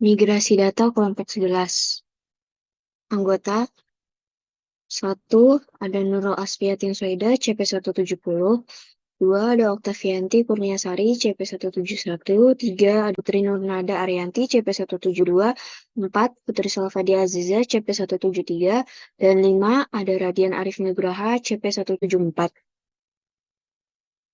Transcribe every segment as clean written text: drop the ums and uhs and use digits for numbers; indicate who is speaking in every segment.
Speaker 1: Migrasi data kelompok 11. Anggota 1 ada Nurul Asfiatin Soida CP170, 2 ada Oktavianti Kurniasari CP171, 3 ada Putri Nurnada Arianti CP172, 4 Putri Salvadia Aziza CP173, dan 5 ada Radian Arif Nugraha CP174.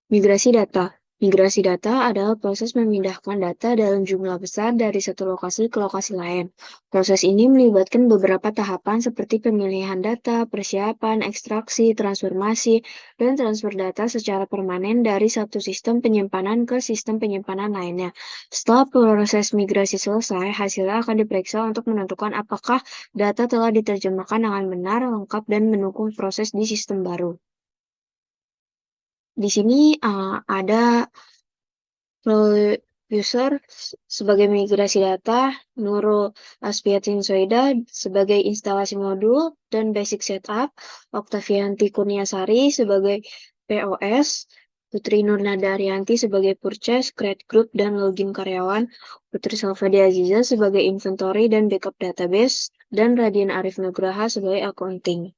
Speaker 1: Migrasi data. Migrasi data adalah proses memindahkan data dalam jumlah besar dari satu lokasi ke lokasi lain. Proses ini melibatkan beberapa tahapan seperti pemilihan data, persiapan, ekstraksi, transformasi, dan transfer data secara permanen dari satu sistem penyimpanan ke sistem penyimpanan lainnya. Setelah proses migrasi selesai, hasilnya akan diperiksa untuk menentukan apakah data telah diterjemahkan dengan benar, lengkap, dan mendukung proses di sistem baru. Di sini ada user sebagai migrasi data, Nurul Asfiatin Soida sebagai instalasi modul dan basic setup, Oktavianti Kurniasari sebagai POS, Putri Nurnada Arianti sebagai purchase, create group, dan login karyawan, Putri Salvadia Aziza sebagai inventory dan backup database, dan Radian Arif Nugraha sebagai accounting.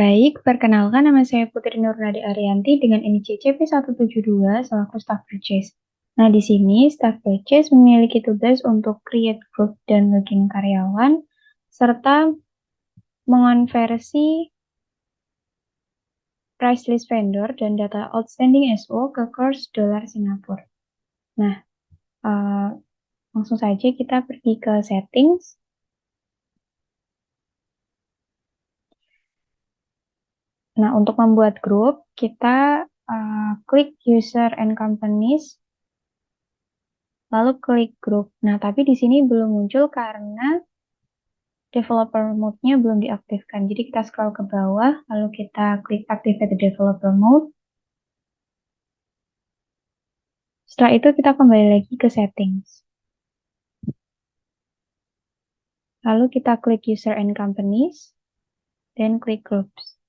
Speaker 2: Baik, perkenalkan nama saya Putri Nurnadi Arianti dengan NIC CP172 selaku Staff Purchase. Nah, di sini Staff Purchase memiliki tugas untuk create group dan login karyawan, serta mengonversi price list vendor dan data outstanding SO ke kurs dolar Singapura. Nah, langsung saja kita pergi ke settings. Nah, untuk membuat grup, kita klik user and companies, lalu klik group. Nah, tapi di sini belum muncul karena developer mode-nya belum diaktifkan. Jadi kita scroll ke bawah, lalu kita klik activate the developer mode. Setelah itu kita kembali lagi ke settings. Lalu kita klik user and companies, dan klik groups.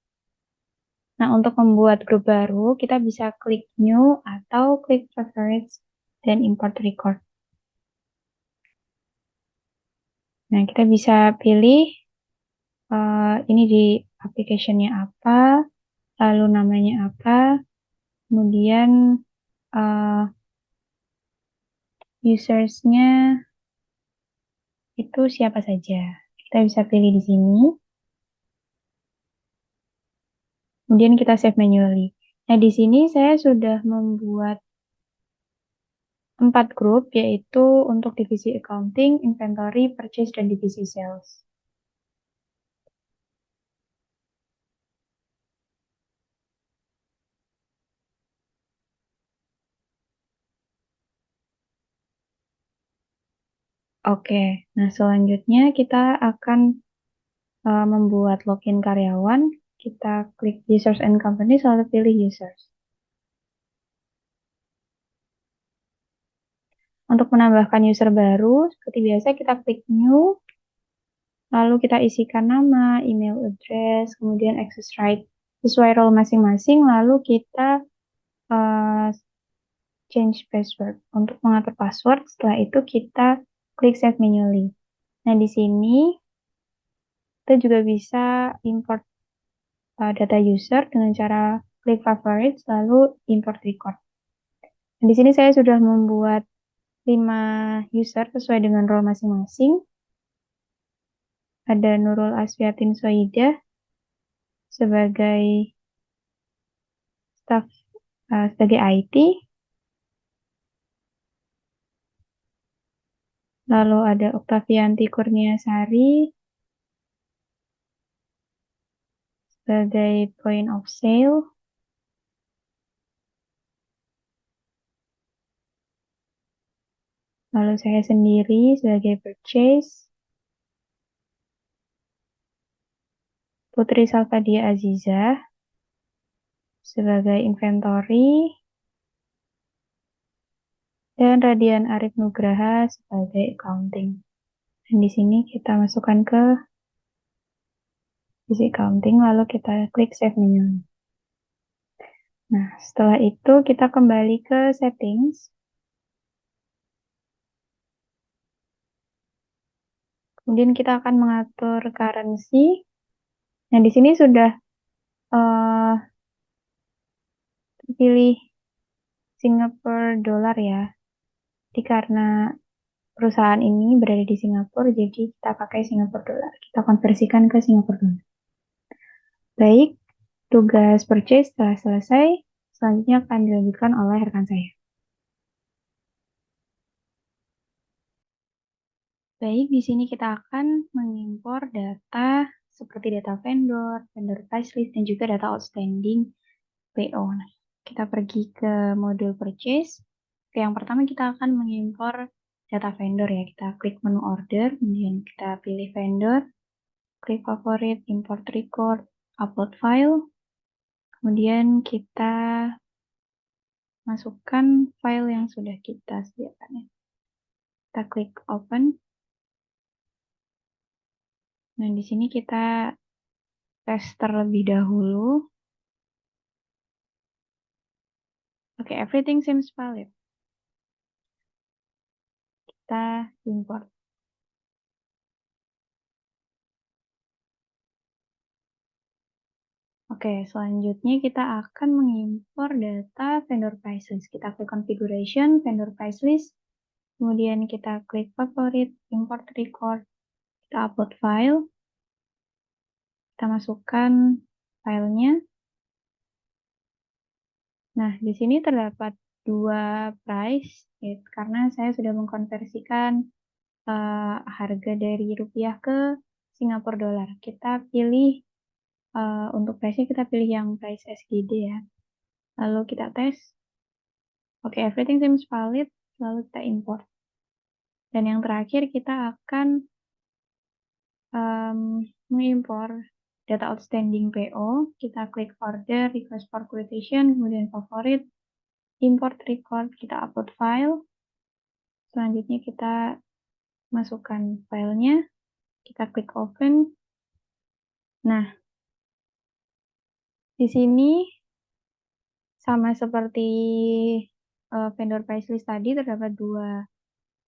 Speaker 2: Nah, untuk membuat grup baru, kita bisa klik new atau klik favorites dan import record. Nah, kita bisa pilih ini di application-nya apa, lalu namanya apa, kemudian users-nya itu siapa saja. Kita bisa pilih di sini, kemudian kita save manually. Nah, di sini saya sudah membuat 4 grup, yaitu untuk divisi accounting, inventory, purchase, dan divisi sales. Oke, nah selanjutnya kita akan membuat login karyawan. Kita klik users and companies, lalu pilih users. Untuk menambahkan user baru, seperti biasa kita klik new, lalu kita isikan nama, email address, kemudian access right sesuai role masing-masing, lalu kita uh, change password. Untuk mengatur password, setelah itu kita klik save manually. Nah, di sini kita juga bisa import data user dengan cara klik favorites, lalu import record. Nah, di sini saya sudah membuat 5 user sesuai dengan role masing-masing. Ada Nurul Asfiatin Soidah sebagai staff sebagai IT. Lalu ada Oktavianti Kurniasari sebagai point of sale. Lalu saya sendiri sebagai purchase. Putri Salvadia Azizah sebagai inventory. Dan Radian Arif Nugraha sebagai accounting. Dan di sini kita masukkan ke sisi accounting, lalu kita klik save menu. Nah, setelah itu kita kembali ke settings. Kemudian kita akan mengatur currency. Nah, di sini sudah terpilih Singapore dollar ya. Jadi karena perusahaan ini berada di Singapura, jadi kita pakai Singapore dollar. Kita konversikan ke Singapore dollar. Baik, tugas purchase telah selesai. Selanjutnya akan dilanjutkan oleh rekan saya. Baik, di sini kita akan mengimpor data seperti data vendor, vendor price list, dan juga data outstanding PO. Nah, kita pergi ke modul purchase. Yang pertama kita akan mengimpor data vendor ya. Kita klik menu order, kemudian kita pilih vendor, klik favorit, import record, upload file. Kemudian kita masukkan file yang sudah kita sediakan ya. Kita klik open. Nah, di sini kita tes terlebih dahulu. Oke, everything seems valid. Kita import. Oke, selanjutnya kita akan mengimpor data vendor price list. Kita klik configuration, vendor price list, kemudian kita klik favorit, import record, kita upload file, kita masukkan filenya. Nah, di sini terdapat dua price, karena saya sudah mengkonversikan harga dari rupiah ke Singapura dolar. Kita pilih untuk price-nya kita pilih yang price SGD ya. Lalu kita tes. Oke, everything seems valid. Lalu kita import. Dan yang terakhir kita akan mengimpor data outstanding PO. Kita klik order, request for quotation, kemudian favorit, import record, kita upload file. Selanjutnya kita masukkan filenya, kita klik open. Nah, di sini sama seperti vendor price list tadi, terdapat dua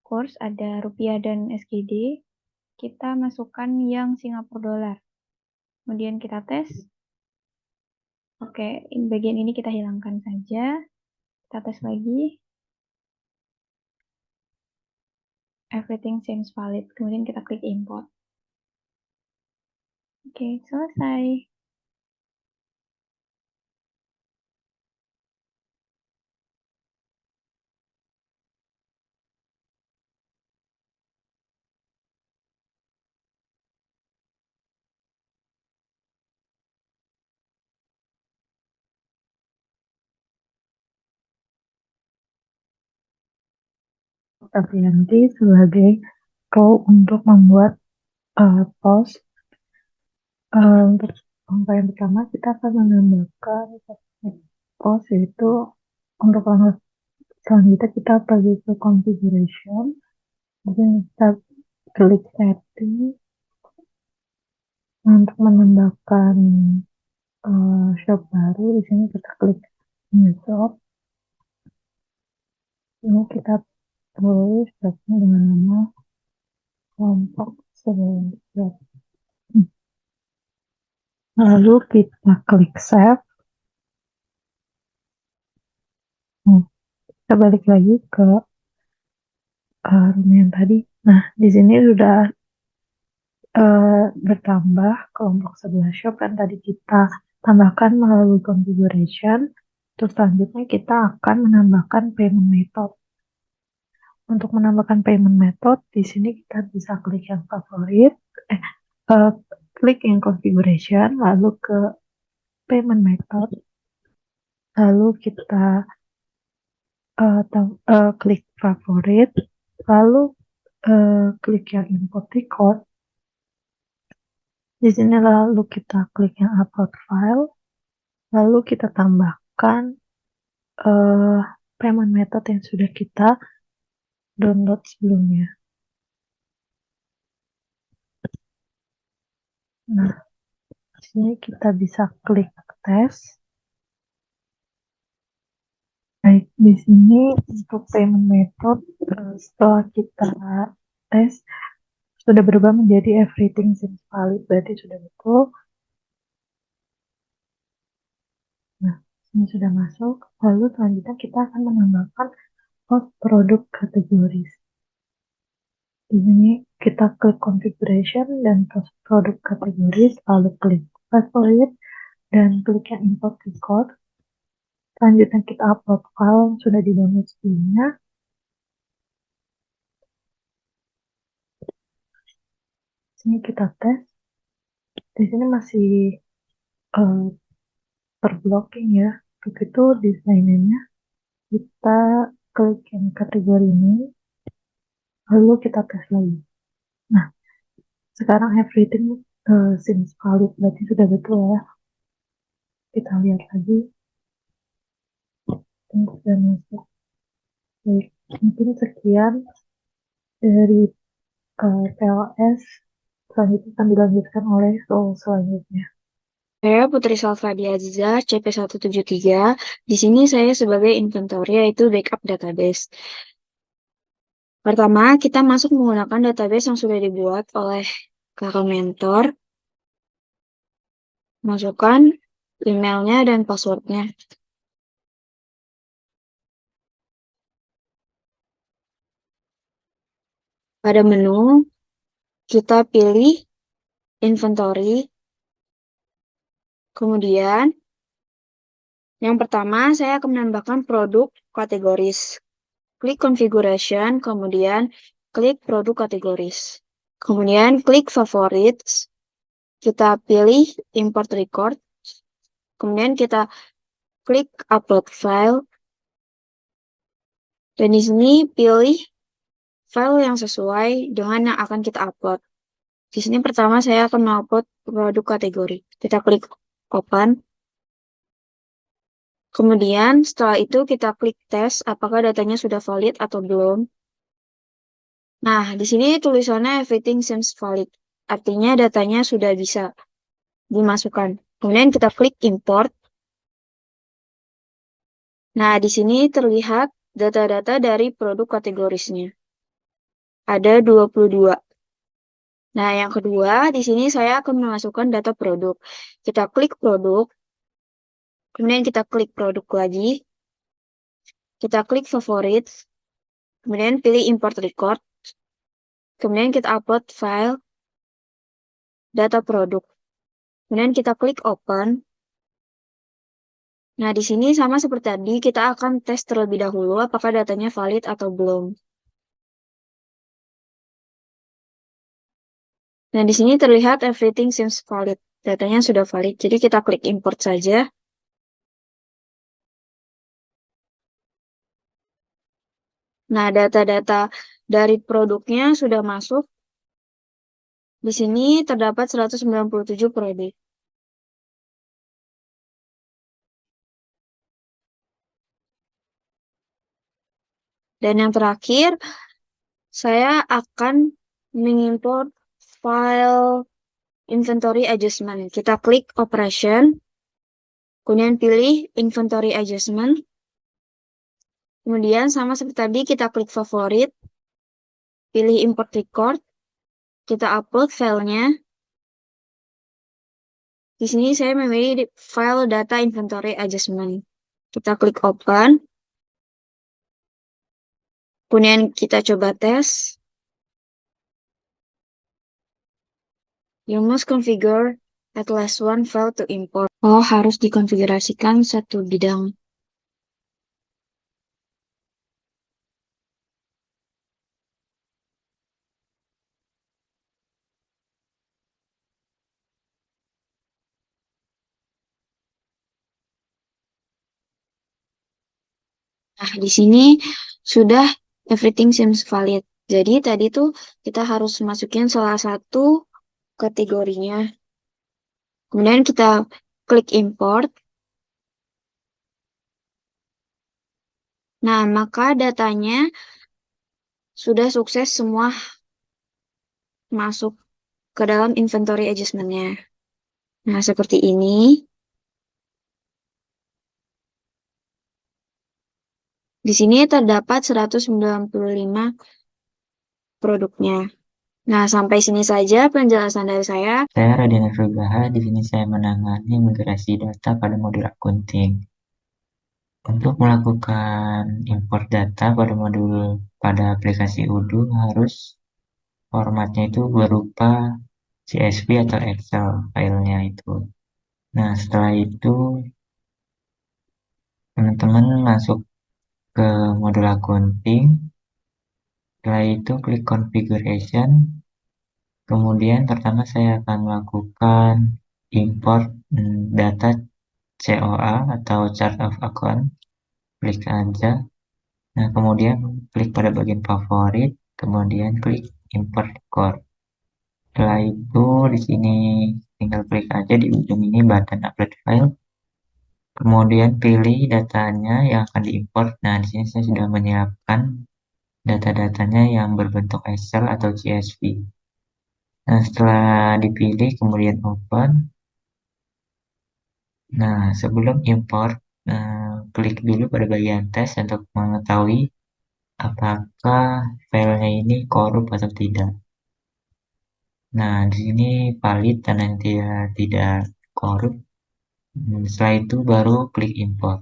Speaker 2: course, ada rupiah dan SGD. Kita masukkan yang Singapura dolar. Kemudian kita tes. Oke, bagian ini kita hilangkan saja. Kita tes lagi. Everything seems valid. Kemudian kita klik import. Oke, selesai.
Speaker 3: Tapi nanti sebagai role untuk membuat post untuk langkah yang pertama kita akan menambahkan post, yaitu untuk langkah selanjutnya kita pergi ke configuration, kemudian kita klik setting. Untuk menambahkan shop baru, di sini kita klik new shop. Ini kita tulis shopnya dengan nama kelompok sebelah. Lalu kita klik save. Kita balik lagi ke room yang tadi. Nah, di sini sudah bertambah kelompok sebelah shop yang tadi kita tambahkan melalui configuration. Terus selanjutnya kita akan menambahkan payment method. Untuk menambahkan payment method, di sini kita bisa klik yang favorit, klik yang configuration, lalu ke payment method, lalu kita klik favorit, lalu klik yang import record. Di sini lalu kita klik yang upload file, lalu kita tambahkan payment method yang sudah kita download sebelumnya. Nah, di sini kita bisa klik tes. Baik, di sini untuk payment method setelah kita tes sudah berubah menjadi everything seems valid, berarti sudah betul. Nah, ini sudah masuk. Lalu selanjutnya kita akan menambahkan post produk kategoris. Di sini kita klik configuration dan post produk kategoris, lalu klik favorite dan klik yang import record. Selanjutnya kita upload file yang sudah di-download sebelumnya. Sini kita tes. Di sini masih terblocking ya. Begitu desainnya kita klik yang kategori ini, lalu kita tes lagi. Nah, sekarang everything seems valid, berarti sudah betul ya. Kita lihat lagi. Ini sudah masuk. Baik, mungkin sekian dari PLS. Selanjutnya akan dilanjutkan oleh soal selanjutnya.
Speaker 1: Saya Putri Salvadia Aziza, CP173. Di sini saya sebagai inventory, yaitu backup database. Pertama, kita masuk menggunakan database yang sudah dibuat oleh kakak mentor. Masukkan emailnya, dan passwordnya. Pada menu, kita pilih inventory. Kemudian, yang pertama saya akan menambahkan produk kategoris. Klik configuration, kemudian klik produk kategoris. Kemudian klik favorites, kita pilih import record. Kemudian kita klik upload file. Dan di sini pilih file yang sesuai dengan yang akan kita upload. Di sini pertama saya akan mengupload produk kategori. Kita klik open. Kemudian setelah itu kita klik tes apakah datanya sudah valid atau belum. Nah, di sini tulisannya everything seems valid. Artinya datanya sudah bisa dimasukkan. Kemudian kita klik import. Nah, di sini terlihat data-data dari produk kategorisnya. Ada 22. Nah, yang kedua, di sini saya akan memasukkan data produk. Kita klik produk, kemudian kita klik produk lagi, kita klik favorit, kemudian pilih import record, kemudian kita upload file data produk, kemudian kita klik open. Nah, di sini sama seperti tadi, kita akan tes terlebih dahulu apakah datanya valid atau belum. Nah, di sini terlihat everything seems valid. Datanya sudah valid, jadi kita klik import saja. Nah, data-data dari produknya sudah masuk. Di sini terdapat 197 produk. Dan yang terakhir, saya akan mengimport file inventory adjustment. Kita klik operation, kemudian pilih inventory adjustment. Kemudian sama seperti tadi, kita klik favorit, pilih import record, kita upload filenya. Di sini saya memilih file data inventory adjustment. Kita klik open. Kemudian kita coba tes. You must configure at least one file to import. Oh, harus dikonfigurasikan satu bidang. Nah, di sini sudah everything seems valid. Jadi tadi tuh kita harus masukin salah satu kategorinya. Kemudian kita klik import. Nah, maka datanya sudah sukses semua masuk ke dalam inventory adjustment-nya. Nah, seperti ini. Di sini terdapat 195 produknya. Nah, sampai sini saja penjelasan dari saya.
Speaker 4: Saya Radina Nugraha, di sini saya menangani migrasi data pada modul akunting. Untuk melakukan import data pada aplikasi Odoo harus formatnya itu berupa CSV atau Excel filenya itu. Nah, setelah itu teman-teman masuk ke modul akunting. Setelah itu klik configuration. Kemudian pertama saya akan melakukan import data COA atau chart of account. Klik aja. Nah, kemudian klik pada bagian favorit, kemudian klik import record. Setelah itu di sini tinggal klik aja di ujung ini button upload file. Kemudian pilih datanya yang akan diimport. Nah, di sini saya sudah menyiapkan data-datanya yang berbentuk Excel atau CSV. Nah, setelah dipilih kemudian open. Nah, sebelum import, klik dulu pada bagian tes untuk mengetahui apakah filenya ini korup atau tidak. Nah, di sini valid dan yang tidak korup. Setelah itu baru klik import.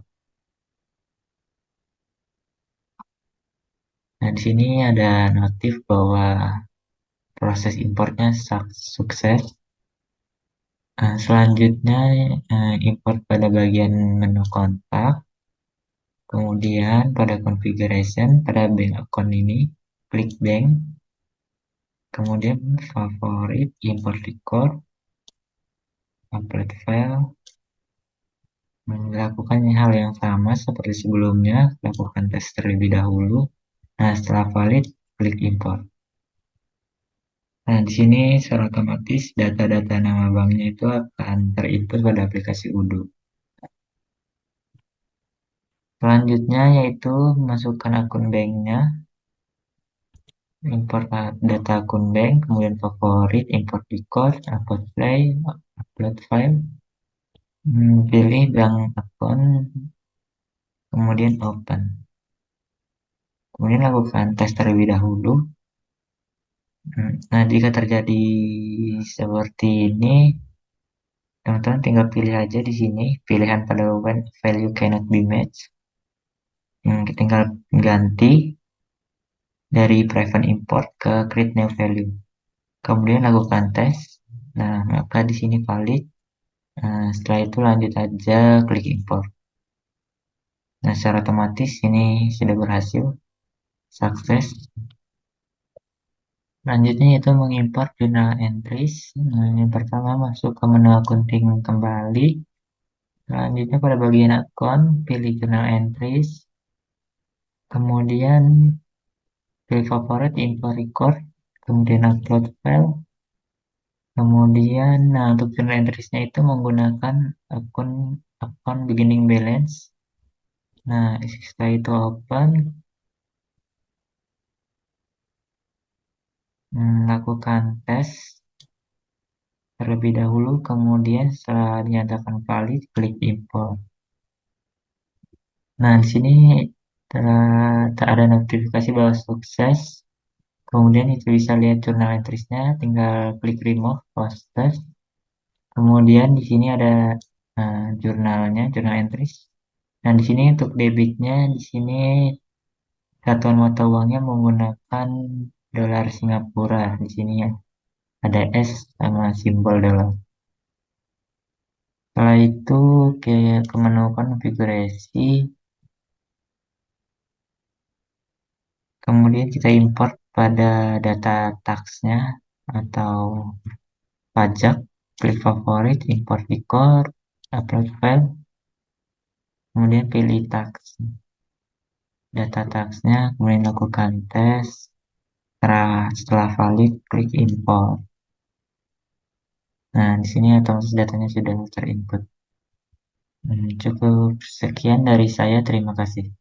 Speaker 4: Nah, di sini ada notif bahwa proses importnya sukses. Selanjutnya import pada bagian menu kontak, kemudian pada configuration pada bank account ini klik bank, kemudian favorit import record, upload file, melakukan hal yang sama seperti sebelumnya, lakukan tes terlebih dahulu. Nah, setelah valid klik import. Nah, di sini secara otomatis data-data nama banknya itu akan terinput pada aplikasi Udo. Selanjutnya yaitu masukkan akun banknya, import data akun bank, kemudian favorit, import record, upload file, pilih bank akun, kemudian open. Kemudian lakukan tes terlebih dahulu. Nah, jika terjadi seperti ini, teman-teman tinggal pilih aja di sini, pilihan pada when value cannot be matched. Tinggal ganti dari prevent import ke create new value. Kemudian lakukan tes. Nah, maka di sini valid. Setelah itu lanjut aja klik import. Nah, secara otomatis ini sudah berhasil, sukses. Selanjutnya itu mengimport journal entries. Nah, yang pertama masuk ke menu accounting kembali. Selanjutnya pada bagian akun, pilih journal entries. Kemudian pilih favorit, import record. Kemudian upload file. Kemudian, nah untuk journal entries-nya itu menggunakan akun beginning balance. Nah, setelah itu open, lakukan tes terlebih dahulu, kemudian setelah dinyatakan valid, klik import. Nah, di sini tak ada notifikasi bahwa sukses. Kemudian itu bisa lihat journal entries-nya, tinggal klik remove process. Kemudian di sini ada jurnalnya, journal entries. Nah, di sini untuk debitnya, di sini satuan mata uangnya menggunakan dolar Singapura. Di sini ya, ada S sama simbol dolar. Setelah itu ke menu konfigurasi, kemudian kita import pada data taxnya atau pajak, klik favorit, import record, upload file, kemudian pilih tax, data taxnya, kemudian lakukan tes. Setelah valid, klik import. Nah, di sini otomatis datanya sudah terinput. Cukup sekian dari saya, terima kasih.